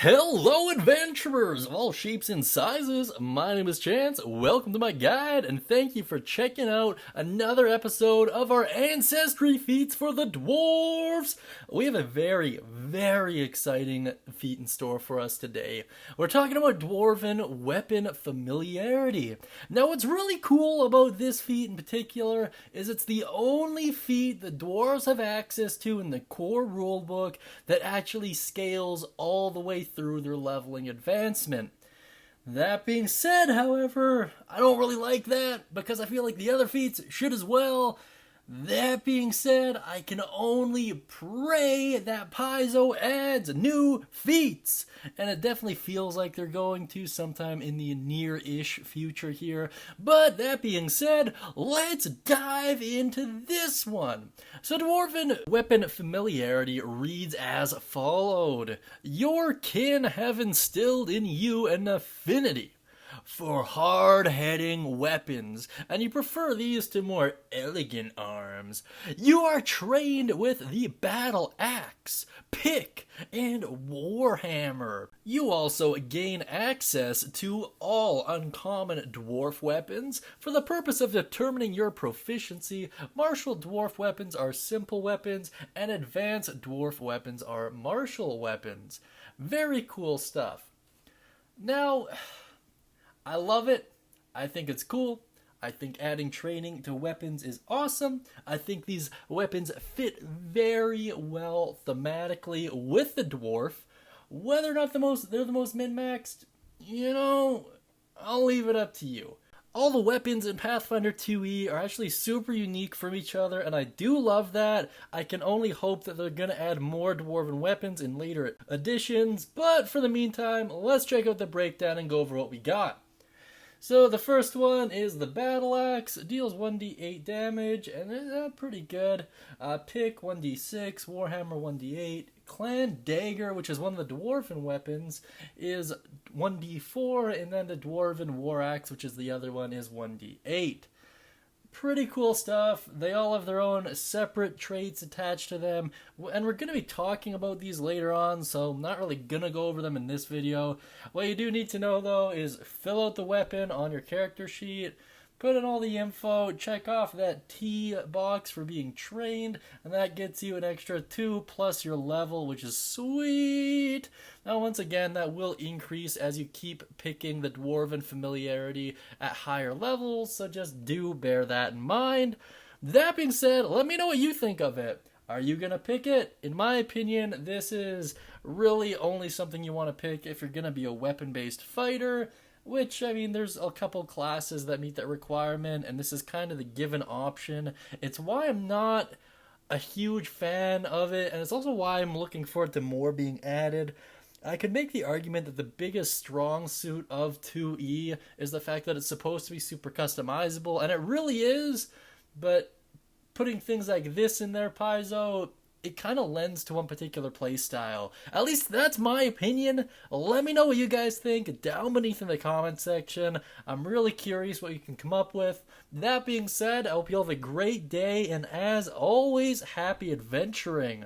Hello adventurers of all shapes and sizes, my name is Chance, welcome to my guide, and thank you for checking out another episode of our Ancestry feats for the dwarves. We have a very exciting feat in store for us today. We're talking about Dwarven Weapon Familiarity. Now what's really cool about this feat in particular is it's the only feat the dwarves have access to in the core rulebook that actually scales all the way through their leveling advancement. That being said, however, I don't really like that because I feel like the other feats should as well. That being said, I can only pray that Paizo adds new feats, and it definitely feels like they're going to sometime in the near-ish future here. But that being said, let's dive into this one. So Dwarven Weapon Familiarity reads as followed. Your kin have instilled in you an affinity for hard-hitting weapons, and you prefer these to more elegant arms. You are trained with the battle axe, pick, and warhammer. You also gain access to all uncommon dwarf weapons. For the purpose of determining your proficiency, martial dwarf weapons are simple weapons, and advanced dwarf weapons are martial weapons. Very cool stuff. Now, I love it. I think it's cool. I think adding training to weapons is awesome. I think these weapons fit very well thematically with the dwarf. Whether or not they're the most min-maxed, I'll leave it up to you. All the weapons in Pathfinder 2e are actually super unique from each other, and I do love that. I can only hope that they're going to add more dwarven weapons in later editions, but for the meantime, let's check out the breakdown and go over what we got. So the first one is the battle axe, deals 1d8 damage, and it's pretty good. Pick 1d6, warhammer 1d8, clan dagger, which is one of the dwarven weapons, is 1d4, and then the dwarven war axe, which is the other one, is 1d8. Pretty cool stuff. They all have their own separate traits attached to them, and we're going to be talking about these later on, so I'm not really going to go over them in this video. What you do need to know, though, is fill out the weapon on your character sheet, put in all the info, check off that T box for being trained, and that gets you an extra 2 plus your level, which is sweet. Now, once again, that will increase as you keep picking the Dwarven Familiarity at higher levels, so just do bear that in mind. That being said, let me know what you think of it. Are you going to pick it? In my opinion, this is really only something you want to pick if you're going to be a weapon-based fighter, which, there's a couple classes that meet that requirement, and this is kind of the given option. It's why I'm not a huge fan of it, and it's also why I'm looking forward to more being added. I could make the argument that the biggest strong suit of 2E is the fact that it's supposed to be super customizable, and it really is, but putting things like this in there, Paizo, it kind of lends to one particular playstyle. At least that's my opinion. Let me know what you guys think down beneath in the comment section. I'm really curious what you can come up with. That being said, I hope you all have a great day, and as always, happy adventuring.